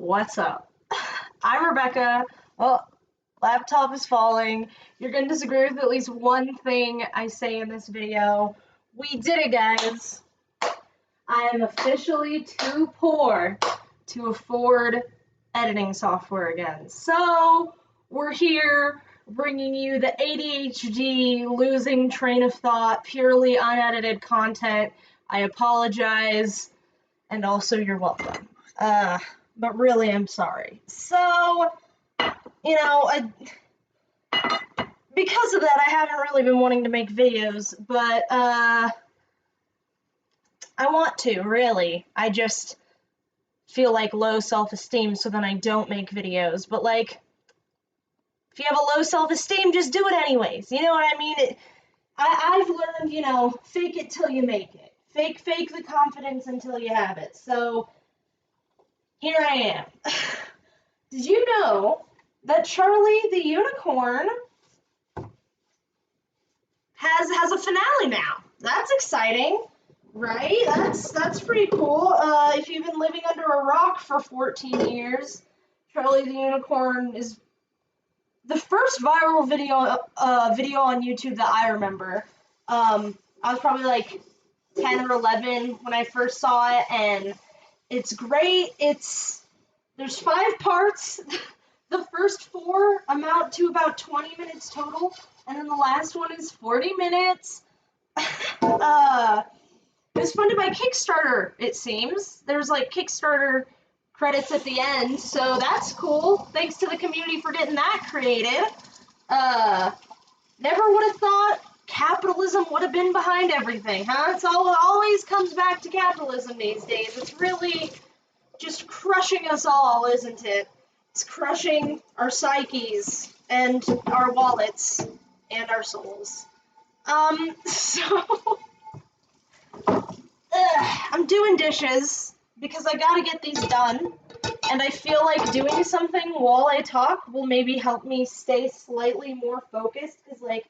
What's up? I'm Rebecca. Oh, laptop is falling. You're going to disagree with at least one thing I say in this video. We did it, guys. I am officially too poor to afford editing software again. So, we're here bringing you the ADHD, losing train of thought, purely unedited content. I apologize, and also you're welcome. But really, I'm sorry. So, because of that, I haven't really been wanting to make videos, but I want to, really. I just feel like low self-esteem, so then I don't make videos. But, like, if you have a low self-esteem, just do it anyways. You know what I mean? I've learned, fake it till you make it. Fake the confidence until you have it. So, here I am. Did you know that Charlie the Unicorn has a finale now? That's exciting, right? That's pretty cool. If you've been living under a rock for 14 years, Charlie the Unicorn is the first viral video on YouTube that I remember. I was probably like 10 or 11 when I first saw it, and it's great. There's 5 parts. The first 4 amount to about 20 minutes total, and then the last one is 40 minutes. It was funded by Kickstarter, it seems. There's like Kickstarter credits at the end, so that's cool. Thanks to the community for getting that creative. Never would have thought capitalism would have been behind everything, huh? It always comes back to capitalism these days. It's really just crushing us all, isn't it? It's crushing our psyches and our wallets and our souls. I'm doing dishes because I gotta get these done, and I feel like doing something while I talk will maybe help me stay slightly more focused, because like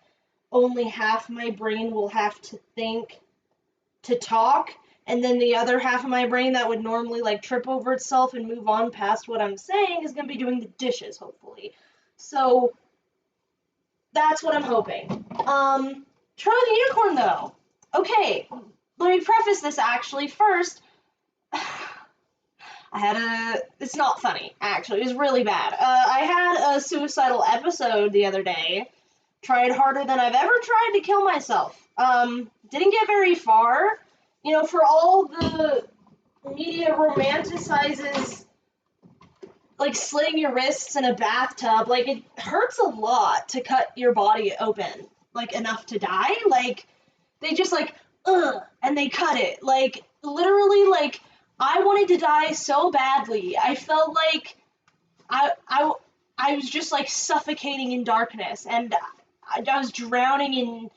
only half my brain will have to think to talk, and then the other half of my brain that would normally like trip over itself and move on past what I'm saying is going to be doing the dishes, hopefully. So that's what I'm hoping. Charlie the Unicorn, though. Okay, let me preface this actually first. It's not funny, actually. It was really bad. I had a suicidal episode the other day. Tried harder than I've ever tried to kill myself. Didn't get very far. For all the media romanticizes, like, slitting your wrists in a bathtub, like, it hurts a lot to cut your body open, like, enough to die. Like, they just, like, and they cut it. Like, literally, like, I wanted to die so badly. I felt like I was just, like, suffocating in darkness, and I was drowning in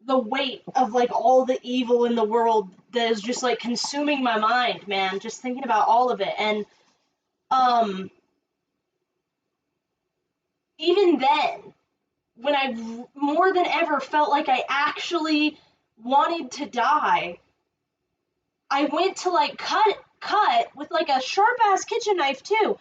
the weight of like all the evil in the world that is just like consuming my mind, man, just thinking about all of it. And even then, when I more than ever felt like I actually wanted to die, I went to like cut with like a sharp ass kitchen knife too,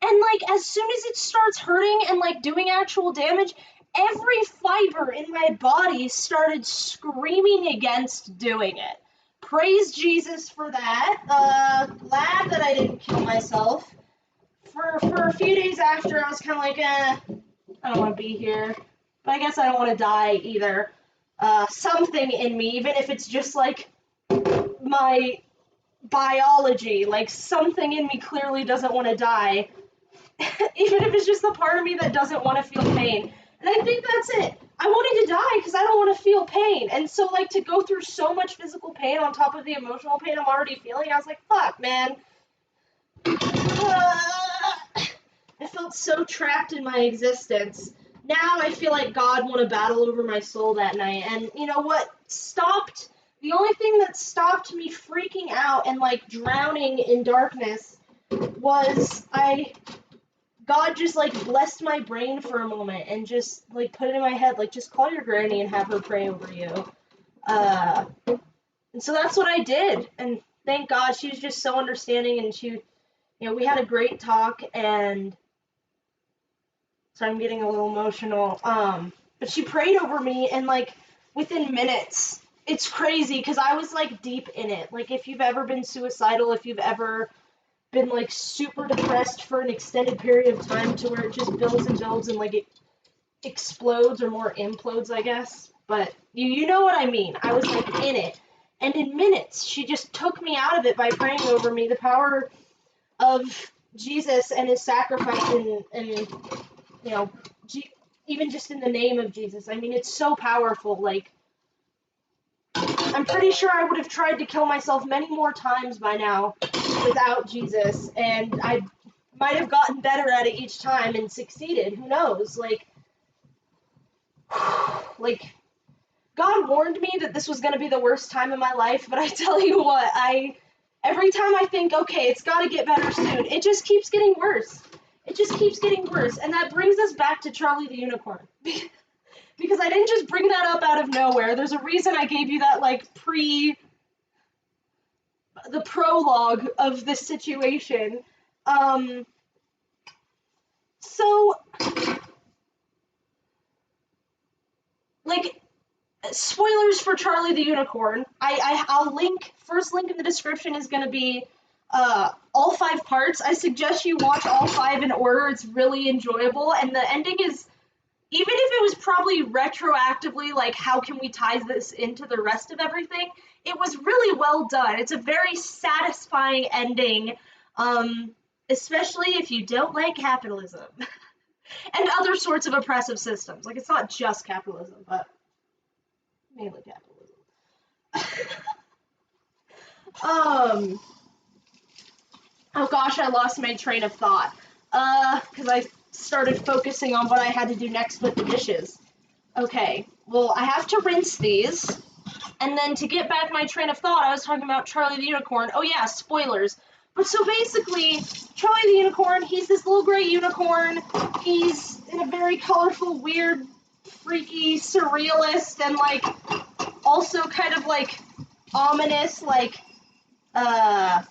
and like as soon as it starts hurting and like doing actual damage, every fiber in my body started screaming against doing it. Praise Jesus for that. Glad that I didn't kill myself. For a few days after, I was kind of like, I don't want to be here. But I guess I don't want to die either. Something in me, even if it's just like my biology, like something in me clearly doesn't want to die. Even if it's just the part of me that doesn't want to feel pain. And I think that's it. I wanted to die because I don't want to feel pain. And so, like, to go through so much physical pain on top of the emotional pain I'm already feeling, I was like, fuck, man. I felt so trapped in my existence. Now I feel like God won a battle over my soul that night. And you know what stopped? The only thing that stopped me freaking out and, like, drowning in darkness was God just, like, blessed my brain for a moment and just, like, put it in my head, like, just call your granny and have her pray over you. And so that's what I did. And thank God she was just so understanding, and she, we had a great talk, and so I'm getting a little emotional. But she prayed over me, and like within minutes, it's crazy because I was like deep in it. Like if you've ever been suicidal, if you've ever been like super depressed for an extended period of time to where it just builds and builds and like it explodes or more implodes, I guess. But you know what I mean. I was like in it. And in minutes, she just took me out of it by praying over me. The power of Jesus and his sacrifice and even just in the name of Jesus. I mean, it's so powerful. Like, I'm pretty sure I would have tried to kill myself many more times by now without Jesus, and I might have gotten better at it each time and succeeded. Who knows? Like God warned me that this was going to be the worst time of my life, but I tell you what, every time I think, okay, it's got to get better soon, it just keeps getting worse. It just keeps getting worse, and that brings us back to Charlie the Unicorn. Because I didn't just bring that up out of nowhere. There's a reason I gave you that, like, the prologue of this situation. So, like, spoilers for Charlie the Unicorn. I'll first link in the description is going to be all 5 parts. I suggest you watch all 5 in order. It's really enjoyable, and the ending is, even if it was probably retroactively, like, how can we tie this into the rest of everything, it was really well done. It's a very satisfying ending, especially if you don't like capitalism and other sorts of oppressive systems. Like, it's not just capitalism, but mainly capitalism. Oh gosh, I lost my train of thought. Because I started focusing on what I had to do next with the dishes. Okay, well, I have to rinse these. And then to get back my train of thought, I was talking about Charlie the Unicorn. Oh yeah, spoilers. But so basically, Charlie the Unicorn, he's this little gray unicorn. He's in a very colorful, weird, freaky, surrealist, and like also kind of like ominous, like I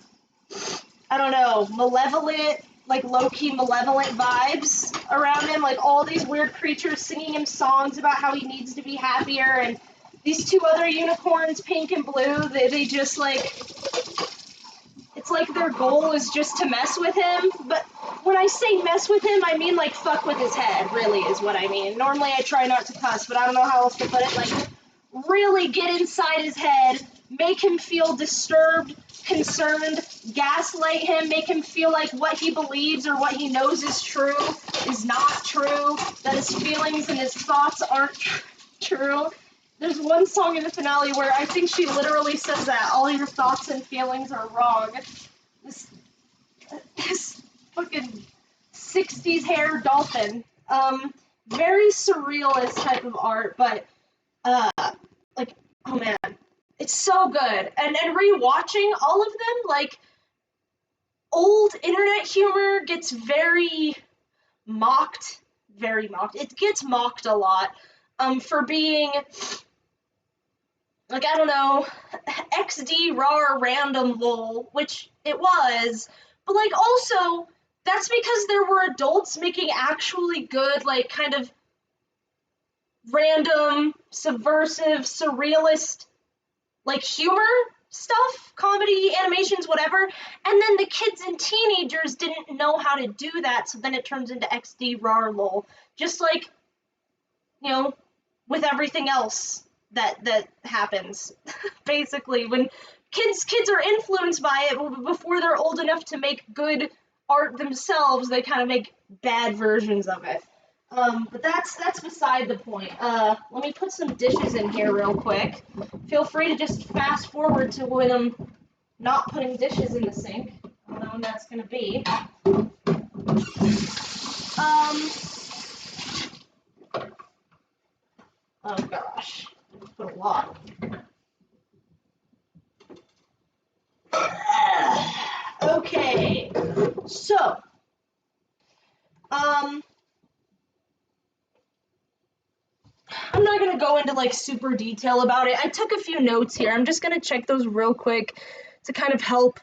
don't know, malevolent, like low-key malevolent vibes around him. Like all these weird creatures singing him songs about how he needs to be happier, and these 2 other unicorns, pink and blue, they just like, it's like their goal is just to mess with him. But when I say mess with him, I mean like fuck with his head, really is what I mean. Normally I try not to cuss, but I don't know how else to put it. Like, really get inside his head, make him feel disturbed, concerned, gaslight him, make him feel like what he believes or what he knows is true is not true, that his feelings and his thoughts aren't true. There's one song in the finale where I think she literally says that all your thoughts and feelings are wrong. This fucking 60s hair dolphin. Very surrealist type of art, but like, oh man, it's so good. And rewatching all of them, like, old internet humor gets very mocked. It gets mocked a lot for being, like, I don't know, XD raw random lol, which it was, but like also that's because there were adults making actually good, like, kind of random, subversive, surrealist, like, humor stuff, comedy, animations, whatever, and then the kids and teenagers didn't know how to do that, so then it turns into XD rar lol. Just like, with everything else that happens. Basically, when kids are influenced by it before they're old enough to make good art themselves, they kind of make bad versions of it. But that's beside the point. Let me put some dishes in here real quick. Feel free to just fast forward to when I'm not putting dishes in the sink. I don't know when that's gonna be. Oh gosh, put a lot. Okay, so, I'm not gonna go into like super detail about it. I took a few notes here. I'm just gonna check those real quick to kind of help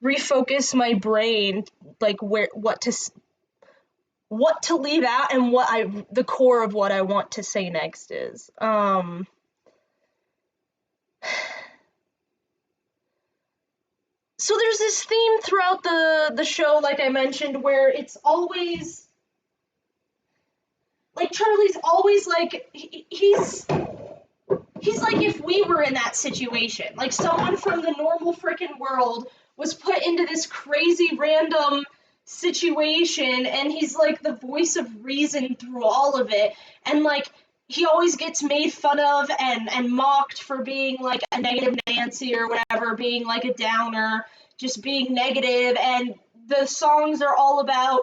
refocus my brain, like what to leave out and the core of what I want to say next is. So there's this theme throughout the show, like I mentioned, where it's always like Charlie's always like he's like if we were in that situation, like someone from the normal freaking world was put into this crazy random situation, and he's like the voice of reason through all of it, and like he always gets made fun of and mocked for being like a negative Nancy or whatever, being like a downer, just being negative, and the songs are all about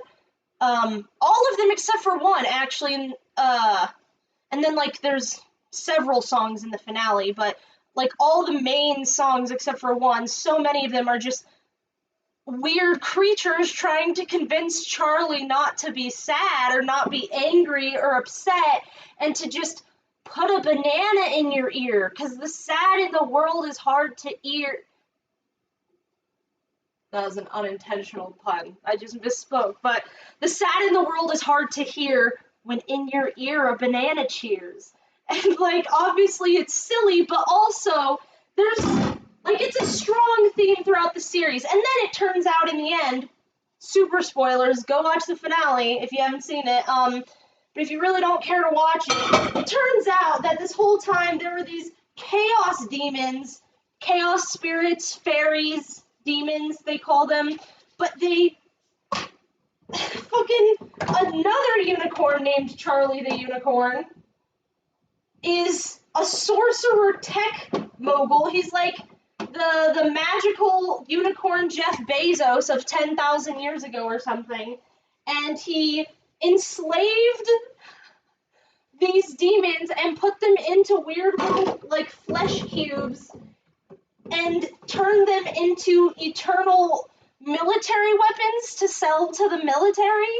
all of them except for one actually, and then like there's several songs in the finale, but like all the main songs except for one, so many of them are just weird creatures trying to convince Charlie not to be sad or not be angry or upset, and to just put a banana in your ear, because the sad in the world is hard to hear. That was an unintentional pun. I just misspoke. But the sad in the world is hard to hear when in your ear a banana cheers. And like obviously it's silly, but also there's like it's a strong theme throughout the series. And then it turns out in the end, super spoilers, go watch the finale if you haven't seen it. But if you really don't care to watch it, it turns out that this whole time there were these chaos demons, chaos spirits, fairies, demons, they call them, but they fucking another unicorn named Charlie the Unicorn is a sorcerer tech mogul. He's like the magical unicorn Jeff Bezos of 10,000 years ago or something, and he enslaved these demons and put them into weird little like flesh cubes and turned them into eternal military weapons to sell to the military.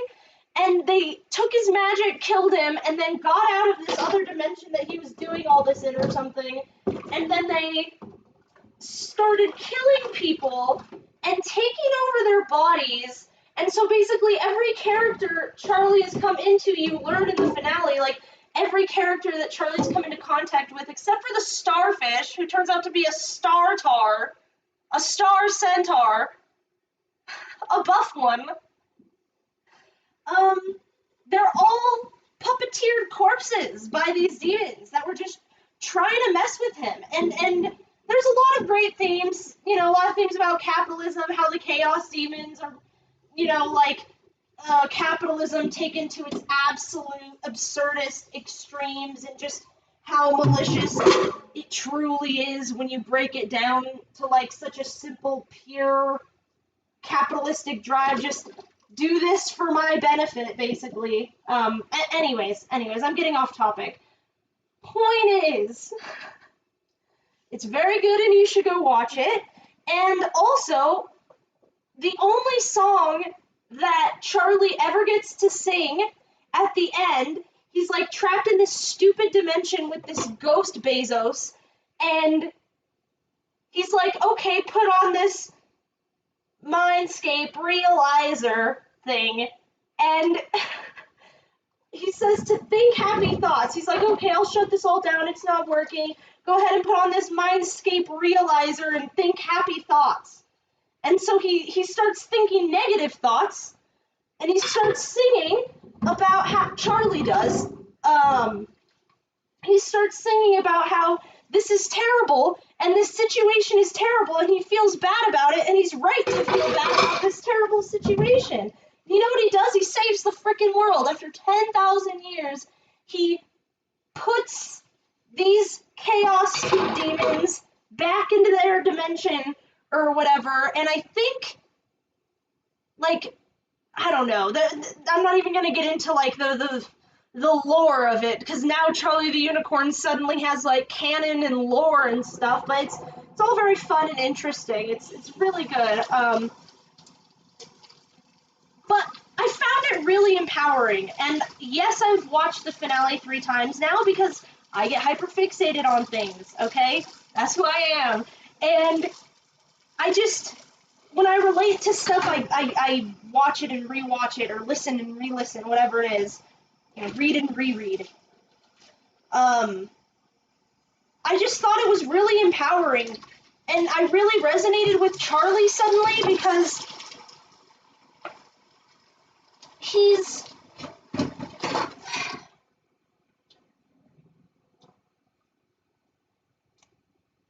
And they took his magic, killed him, and then got out of this other dimension that he was doing all this in or something. And then they started killing people and taking over their bodies. And so basically every character Charlie has come into, you learn in the finale, like every character that Charlie's come into contact with, except for the starfish, who turns out to be a star tar, a star centaur, a buff one, they're all puppeteered corpses by these demons that were just trying to mess with him. And there's a lot of great themes, you know, a lot of themes about capitalism, how the chaos demons are, you know, like capitalism taken to its absolute absurdist extremes, and just how malicious it truly is when you break it down to like such a simple, pure capitalistic drive. Just do this for my benefit, basically. Anyways, I'm getting off topic. Point is, it's very good and you should go watch it. And also, the only song that Charlie ever gets to sing at the end, he's like trapped in this stupid dimension with this ghost Bezos, and he's like, okay, put on this Mindscape realizer thing, and he says to think happy thoughts. He's like, okay, I'll shut this all down, it's not working. Go ahead and put on this Mindscape realizer and think happy thoughts. And so he starts thinking negative thoughts, and he starts singing about how Charlie does. He starts singing about how this is terrible, and this situation is terrible, and he feels bad about it, and he's right to feel bad about this terrible situation. You know what he does? He saves the freaking world. After 10,000 years, he puts these chaos demons back into their dimension or whatever, and I think, like, I don't know, I'm not even going to get into, like, the lore of it, because now Charlie the Unicorn suddenly has, like, canon and lore and stuff, but it's all very fun and interesting. It's really good. But I found it really empowering, and yes, I've watched the finale 3 times now because I get hyperfixated on things, okay? That's who I am. And I just, when I relate to stuff, I watch it and rewatch it, or listen and re-listen, whatever it is, read and reread. I just thought it was really empowering, and I really resonated with Charlie suddenly because he's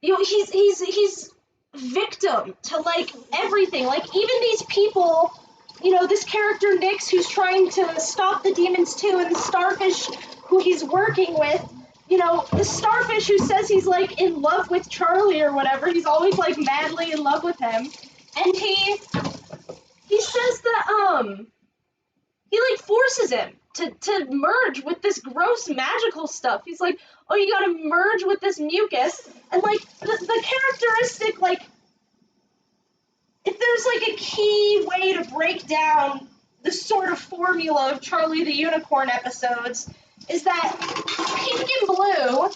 he's victim to like everything. Like even these people, this character Nyx who's trying to stop the demons too, and the starfish who he's working with. The starfish who says he's like in love with Charlie or whatever. He's always like madly in love with him, and he says that he like forces him to merge with this gross magical stuff. He's like, oh, you gotta merge with this mucus, and like the characteristic, like if there's like a key way to break down the sort of formula of Charlie the Unicorn episodes, is that Pink and Blue,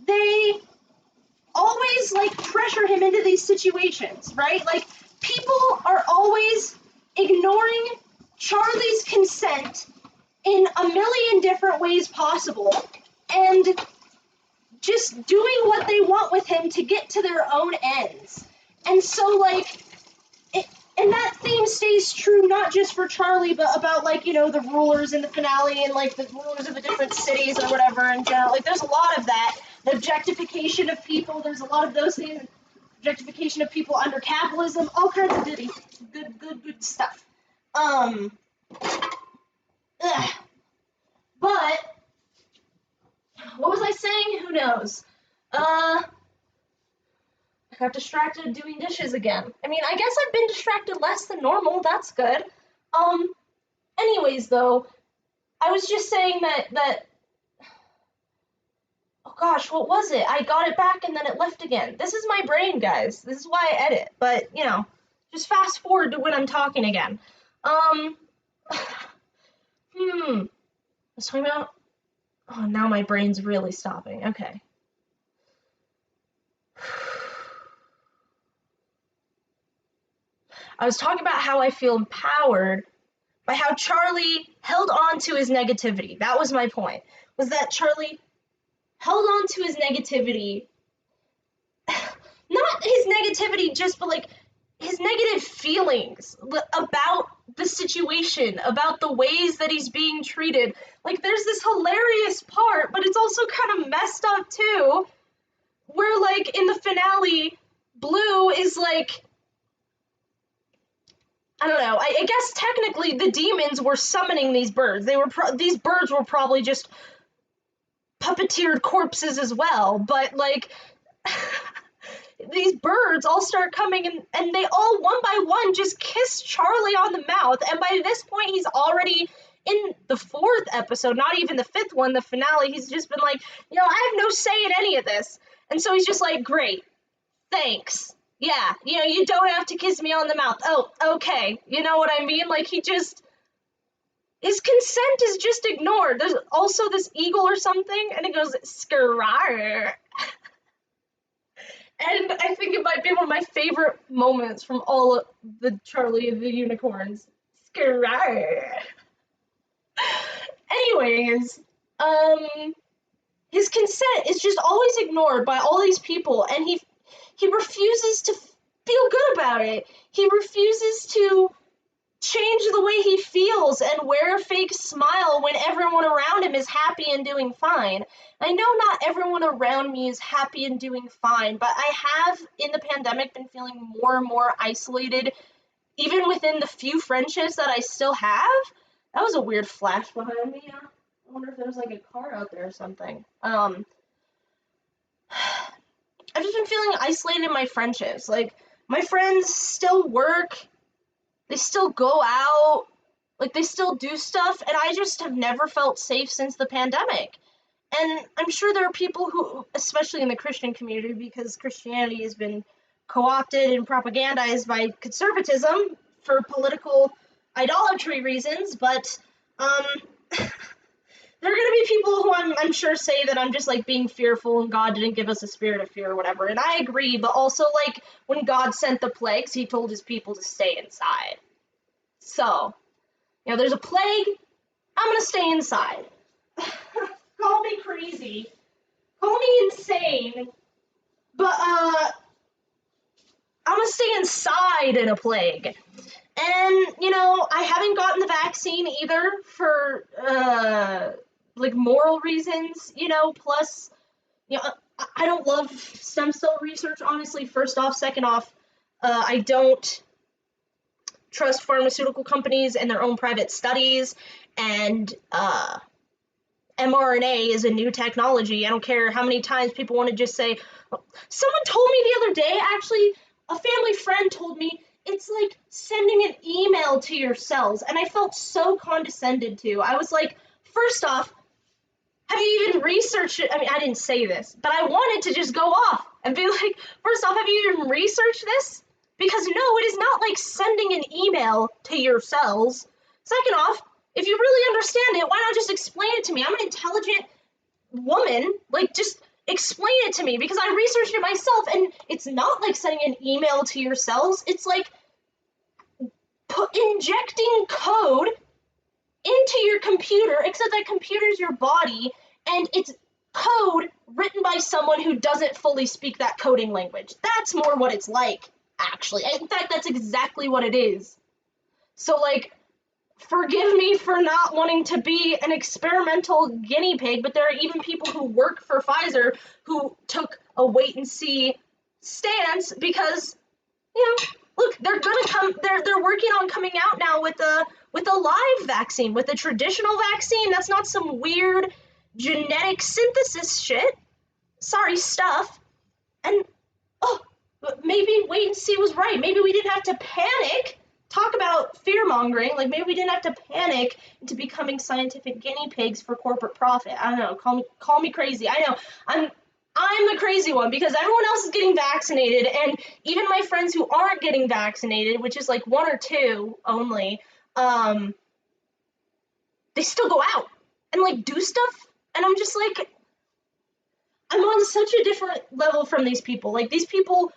they always like pressure him into these situations, right? Like people are always ignoring Charlie's consent in a million different ways possible, and just doing what they want with him to get to their own ends. And so, like, and that theme stays true not just for Charlie, but about, like, the rulers in the finale, and, like, the rulers of the different cities or whatever in general. Like, there's a lot of that. The objectification of people, there's a lot of those things. Objectification of people under capitalism, all kinds of good stuff. But, what was I saying? Who knows? I got distracted doing dishes again. I mean, I guess I've been distracted less than normal. That's good. Anyways, though, I was just saying that oh gosh, what was it? I got it back and then it left again. This is my brain, guys. This is why I edit. But, just fast forward to when I'm talking again. I was talking about, oh, now my brain's really stopping. Okay. I was talking about how I feel empowered by how Charlie held on to his negativity. That was my point, was that Charlie held on to his negativity. Not his negativity just, but like his negative feelings about the situation, about the ways that he's being treated. Like there's this hilarious part, but it's also kind of messed up too, where like in the finale, Blue is like, I don't know. I guess technically the demons were summoning these birds. These birds were probably just puppeteered corpses as well. But like these birds all start coming and they all one by one just kiss Charlie on the mouth. And by this point, he's already in the 4th episode, not even the 5th one, the finale. He's just been like, I have no say in any of this. And so he's just like, great, thanks. Yeah, you don't have to kiss me on the mouth. Oh, okay. You know what I mean? Like, his consent is just ignored. There's also this eagle or something, and it goes, skrar. And I think it might be one of my favorite moments from all of the Charlie and the Unicorns. Skrar. Anyways, his consent is just always ignored by all these people, and he refuses to feel good about it. He refuses to change the way he feels and wear a fake smile when everyone around him is happy and doing fine. I know not everyone around me is happy and doing fine, but I have, in the pandemic, been feeling more and more isolated, even within the few friendships that I still have. That was a weird flash behind me. I wonder if there's like a car out there or something. I've just been feeling isolated in my friendships. Like, my friends still work, they still go out, like, they still do stuff, and I just have never felt safe since the pandemic. And I'm sure there are people who, especially in the Christian community, because Christianity has been co-opted and propagandized by conservatism for political idolatry reasons, but there are going to be people who I'm sure say that I'm just like being fearful and God didn't give us a spirit of fear or whatever. And I agree, but also like when God sent the plagues, he told his people to stay inside. So, there's a plague, I'm going to stay inside. Call me crazy. Call me insane. But I'm going to stay inside in a plague. And, I haven't gotten the vaccine either for, like, moral reasons, plus, I don't love stem cell research, honestly, first off. Second off, I don't trust pharmaceutical companies and their own private studies, and, mRNA is a new technology. I don't care how many times people want to just say, someone told me the other day, actually, a family friend told me, it's like sending an email to your cells. And I felt so condescended to. I was like, first off, have you even researched it? I mean, I didn't say this, but I wanted to just go off and be like, first off, have you even researched this? Because no, it is not like sending an email to your cells. Second off, if you really understand it, why not just explain it to me? I'm an intelligent woman. Like, just explain it to me, because I researched it myself, and it's not like sending an email to your cells. It's like injecting code into your computer, except that computer's your body, and it's code written by someone who doesn't fully speak that coding language. That's more what it's like, actually. In fact, that's exactly what it is. So, like, forgive me for not wanting to be an experimental guinea pig, but there are even people who work for Pfizer who took a wait and see stance because, look, they're gonna come. They're working on coming out now with a live vaccine, with a traditional vaccine. That's not some weird genetic synthesis shit. Sorry, stuff. And maybe wait and see was right. Maybe we didn't have to panic. Talk about fear mongering. Like, maybe we didn't have to panic into becoming scientific guinea pigs for corporate profit. I don't know. Call me crazy. I know. I'm the crazy one because everyone else is getting vaccinated, and even my friends who aren't getting vaccinated, which is like one or two only, they still go out and like do stuff, and I'm just like, I'm on such a different level from these people. Like, these people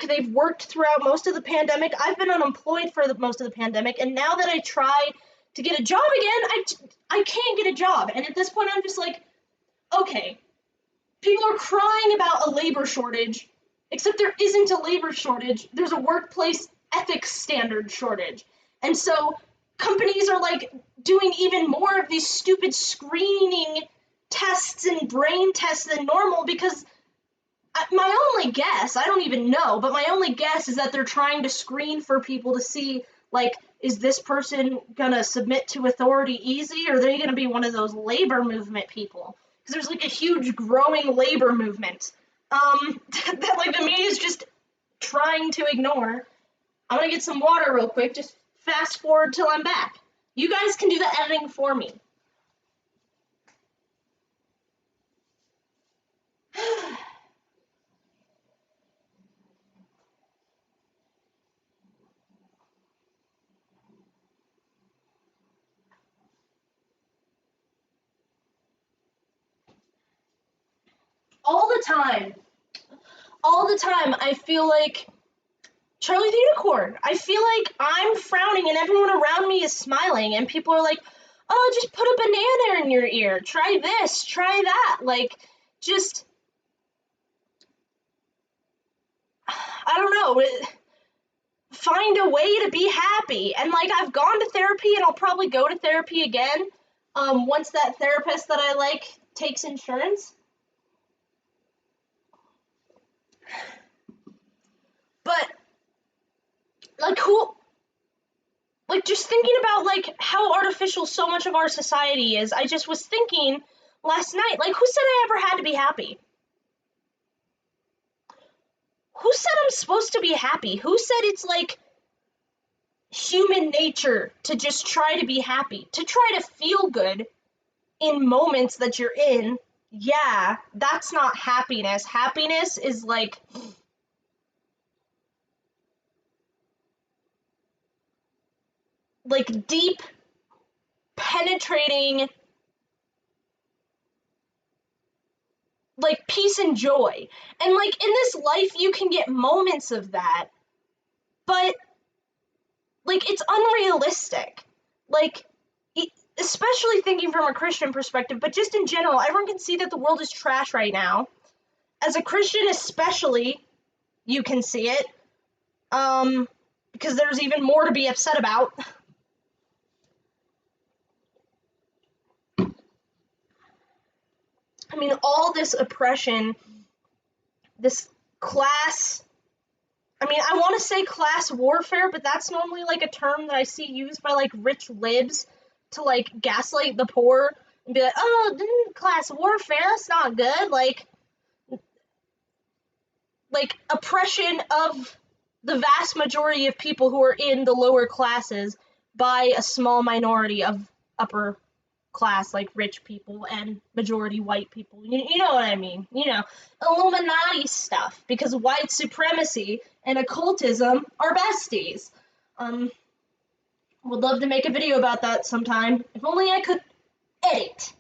they've worked throughout most of the pandemic. I've been unemployed for most of the pandemic, and now that I try to get a job again, I can't get a job. And at this point, I'm just like, okay, people are crying about a labor shortage, except there isn't a labor shortage. There's a workplace ethics standard shortage. And so companies are like doing even more of these stupid screening tests and brain tests than normal, because my only guess, I don't even know, but my only guess is that they're trying to screen for people to see, like, is this person gonna submit to authority easy, or are they gonna be one of those labor movement people? Because there's like a huge growing labor movement that like the media is just trying to ignore. I'm gonna get some water real quick. Just fast forward till I'm back. You guys can do the editing for me. All the time, I feel like Charlie the Unicorn. I feel like I'm frowning and everyone around me is smiling, and people are like, oh, just put a banana in your ear. Try this, try that. Like, just, I don't know. Find a way to be happy. And like, I've gone to therapy, and I'll probably go to therapy again once that therapist that I like takes insurance. But like, just thinking about like how artificial so much of our society is, I just was thinking last night, like, who said I ever had to be happy? Who said I'm supposed to be happy? Who said it's like human nature to just try to be happy, to try to feel good in moments that you're in? Yeah, that's not happiness. Happiness is like deep, penetrating like peace and joy. And like in this life you can get moments of that, but like it's unrealistic. Like especially thinking from a Christian perspective, but just in general, everyone can see that the world is trash right now. As a Christian especially, you can see it. Because there's even more to be upset about. I mean, all this oppression, this class, I mean, I want to say class warfare, but that's normally like a term that I see used by like rich libs to like gaslight the poor and be like, oh, class warfare, that's not good. Like oppression of the vast majority of people who are in the lower classes by a small minority of upper class, like rich people and majority white people. You know what I mean? You know, Illuminati stuff, because white supremacy and occultism are besties. Would love to make a video about that sometime. If only I could edit.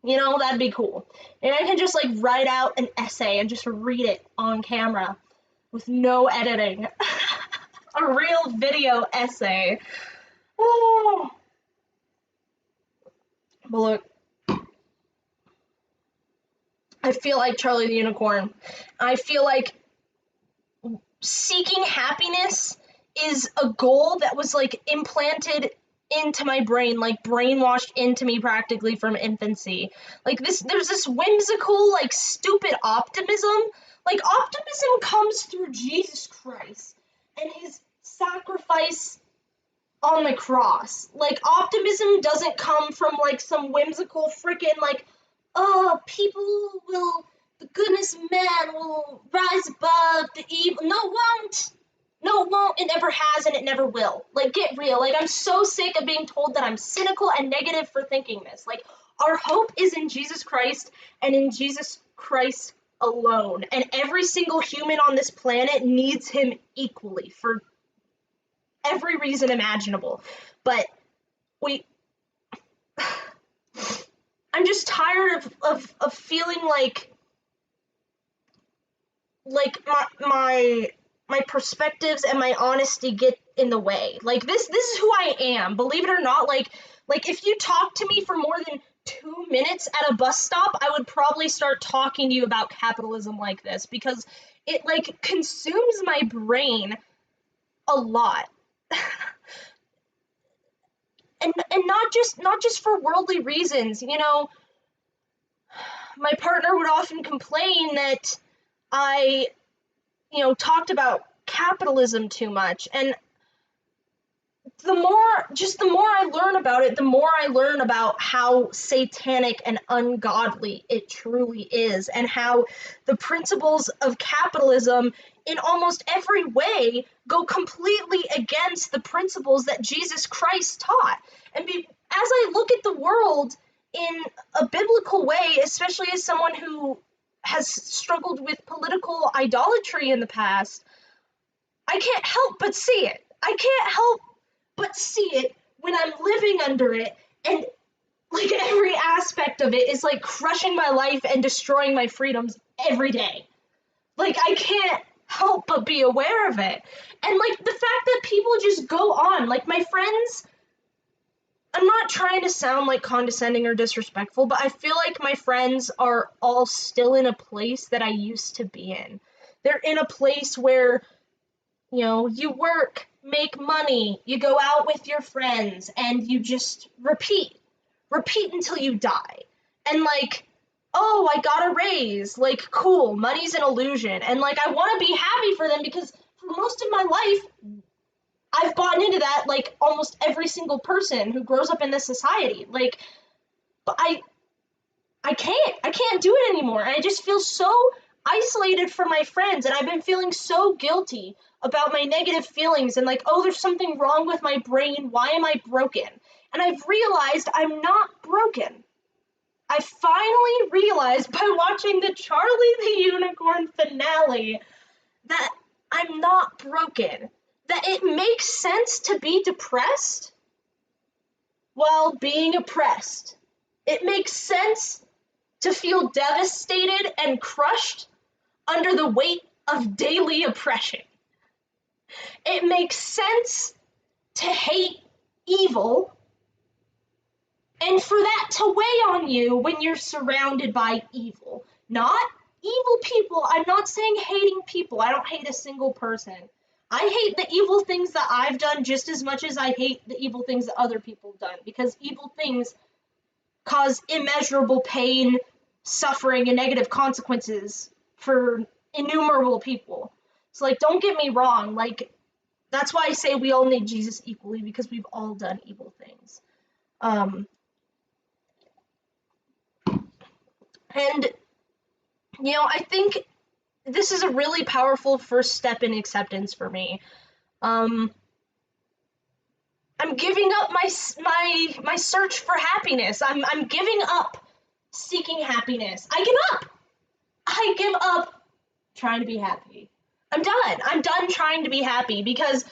You know, that'd be cool. And I can just like write out an essay and just read it on camera with no editing. A real video essay. Oh. But look, I feel like Charlie the Unicorn. I feel like seeking happiness is a goal that was like implanted into my brain, like brainwashed into me practically from infancy. Like there's this whimsical, like stupid optimism. Like optimism comes through Jesus Christ and his sacrifice on the cross. Like optimism doesn't come from like some whimsical freaking like, oh, people will, the goodness man will rise above the evil. No, won't. No, it won't. It never has and it never will. Like, get real. Like, I'm so sick of being told that I'm cynical and negative for thinking this. Like, our hope is in Jesus Christ and in Jesus Christ alone. And every single human on this planet needs him equally for every reason imaginable. But I'm just tired of feeling like my perspectives and my honesty get in the way. Like this is who I am. Believe it or not, like if you talk to me for more than 2 minutes at a bus stop, I would probably start talking to you about capitalism like this, because it like consumes my brain a lot. and not just for worldly reasons, you know. My partner would often complain that I, you know, talked about capitalism too much, and the more I learn about it, the more I learn about how satanic and ungodly it truly is, and how the principles of capitalism in almost every way go completely against the principles that Jesus Christ taught. And as I look at the world in a biblical way, especially as someone who has struggled with political idolatry in the past, I can't help but see it. I can't help but see it when I'm living under it, and like every aspect of it is like crushing my life and destroying my freedoms every day. Like I can't help but be aware of it. And like the fact that people just go on, like my friends, I'm not trying to sound like condescending or disrespectful, but I feel like my friends are all still in a place that I used to be in. They're in a place where, you know, you work, make money, you go out with your friends, and you just repeat until you die. And like, oh, I got a raise, like, cool, money's an illusion. And like, I want to be happy for them, because for most of my life, I've bought into that, like almost every single person who grows up in this society. Like, but I can't do it anymore. And I just feel so isolated from my friends, and I've been feeling so guilty about my negative feelings, and like, oh, there's something wrong with my brain. Why am I broken? And I've realized I'm not broken. I finally realized by watching the Charlie the Unicorn finale that I'm not broken. That it makes sense to be depressed while being oppressed. It makes sense to feel devastated and crushed under the weight of daily oppression. It makes sense to hate evil and for that to weigh on you when you're surrounded by evil. Not evil people. I'm not saying hating people. I don't hate a single person. I hate the evil things that I've done just as much as I hate the evil things that other people have done, because evil things cause immeasurable pain, suffering, and negative consequences for innumerable people. So, like, don't get me wrong. Like, that's why I say we all need Jesus equally, because we've all done evil things. And, I think this is a really powerful first step in acceptance for me. I'm giving up my search for happiness. I'm giving up seeking happiness. I give up trying to be happy. I'm done trying to be happy, because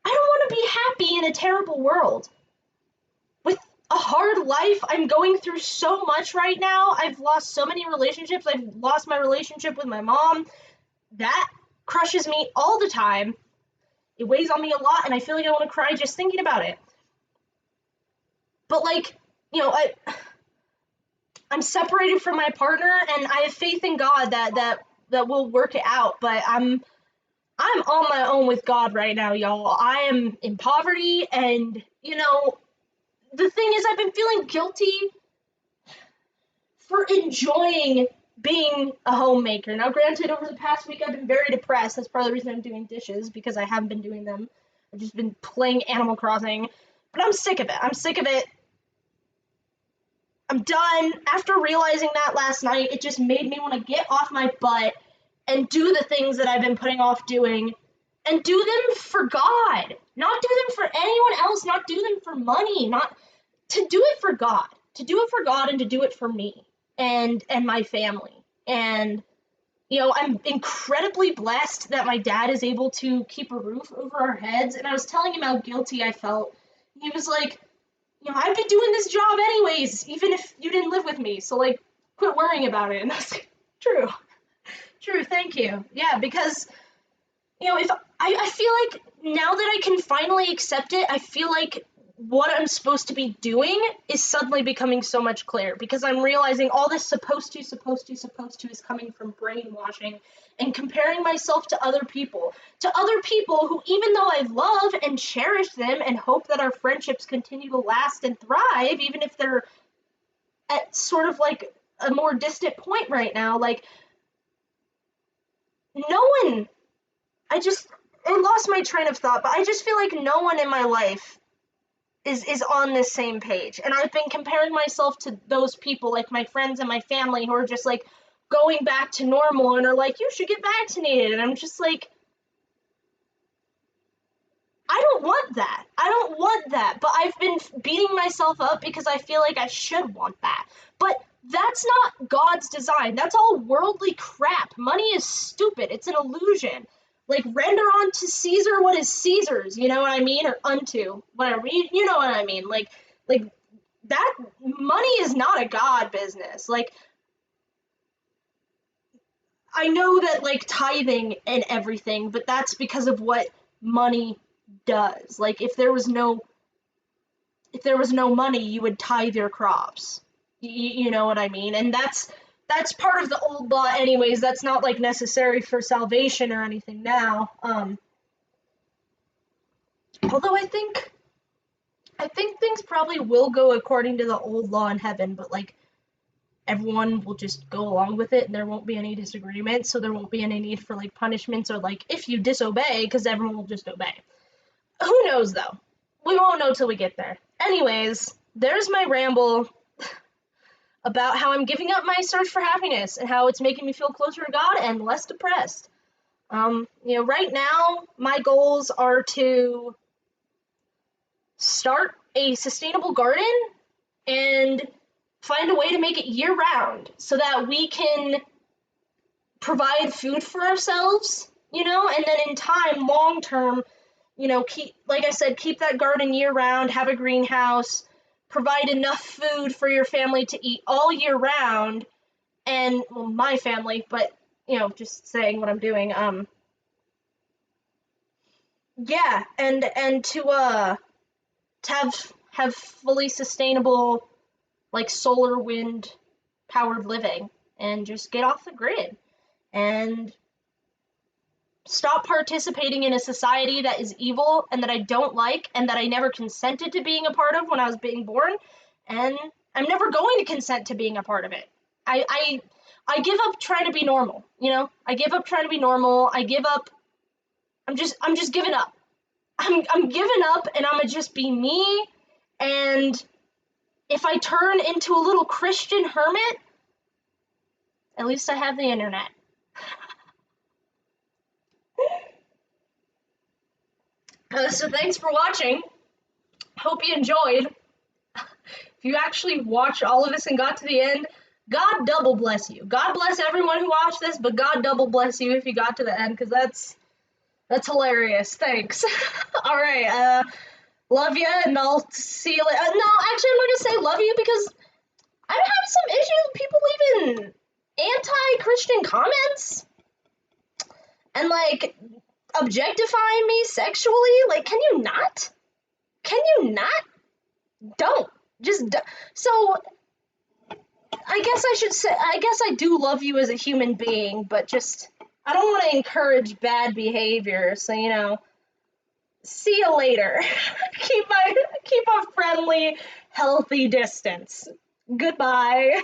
I don't want to be happy in a terrible world. With a hard life, I'm going through so much right now. I've lost so many relationships. I've lost my relationship with my mom. That crushes me all the time. It weighs on me a lot, and I feel like I want to cry just thinking about it. But, like, I'm separated from my partner, and I have faith in God that we'll work it out. But I'm on my own with God right now, y'all. I am in poverty, and the thing is, I've been feeling guilty for enjoying being a homemaker. Now, granted, over the past week, I've been very depressed. That's part of the reason I'm doing dishes, because I haven't been doing them. I've just been playing Animal Crossing. But I'm sick of it. I'm done. After realizing that last night, it just made me want to get off my butt and do the things that I've been putting off doing, and do them for God. Not do them for anyone else, not do them for money, not to do it for God. To do it for God and to do it for me and my family. And I'm incredibly blessed that my dad is able to keep a roof over our heads. And I was telling him how guilty I felt. He was like, I've been doing this job anyways, even if you didn't live with me. So, like, quit worrying about it. And I was like, true, thank you. Yeah, because, if I feel like now that I can finally accept it, I feel like what I'm supposed to be doing is suddenly becoming so much clearer, because I'm realizing all this supposed to is coming from brainwashing and comparing myself to other people who, even though I love and cherish them and hope that our friendships continue to last and thrive, even if they're at sort of like a more distant point right now, like, no one, I lost my train of thought, but I just feel like no one in my life is on this same page. And I've been comparing myself to those people, like my friends and my family, who are just like going back to normal and are like, you should get vaccinated. And I'm just like, I don't want that. But I've been beating myself up because I feel like I should want that. But that's not God's design. That's all worldly crap. Money is stupid. It's an illusion. Like, render unto Caesar what is Caesar's, you know what I mean? Or unto, whatever, you know what I mean? Like that money is not a God business. Like, I know that, like, tithing and everything, but that's because of what money does. Like, if there was no money, you would tithe your crops. You know what I mean? And that's part of the old law anyways. That's not, like, necessary for salvation or anything now. Although I think things probably will go according to the old law in heaven, but, like, everyone will just go along with it and there won't be any disagreement, so there won't be any need for, like, punishments or, like, if you disobey, because everyone will just obey. Who knows, though? We won't know till we get there. Anyways, there's my ramble about how I'm giving up my search for happiness and how it's making me feel closer to God and less depressed. Right now, my goals are to start a sustainable garden and find a way to make it year-round so that we can provide food for ourselves, and then in time, long-term, keep that garden year-round, have a greenhouse, provide enough food for your family to eat all year round, and well, my family, but just saying what I'm doing. Yeah, and to have fully sustainable like solar wind powered living, and just get off the grid and stop participating in a society that is evil and that I don't like and that I never consented to being a part of when I was being born, and I'm never going to consent to being a part of it. I give up trying to be normal, I give up trying to be normal. I give up. I'm just giving up. I'm giving up, and I'm gonna just be me. And if I turn into a little Christian hermit, at least I have the internet. So thanks for watching. Hope you enjoyed. If you actually watched all of this and got to the end, God double bless you. God bless everyone who watched this, but God double bless you if you got to the end, because that's hilarious. Thanks. All right. Love you, and I'll see you later. No, actually, I'm not gonna say love you because I'm having some issues with people leaving anti-Christian comments and like objectifying me sexually. Like, can you not? Can you not? Don't. Just don't. So I guess I should say, I guess I do love you as a human being, but just, I don't want to encourage bad behavior. So, see you later. keep a friendly, healthy distance. Goodbye.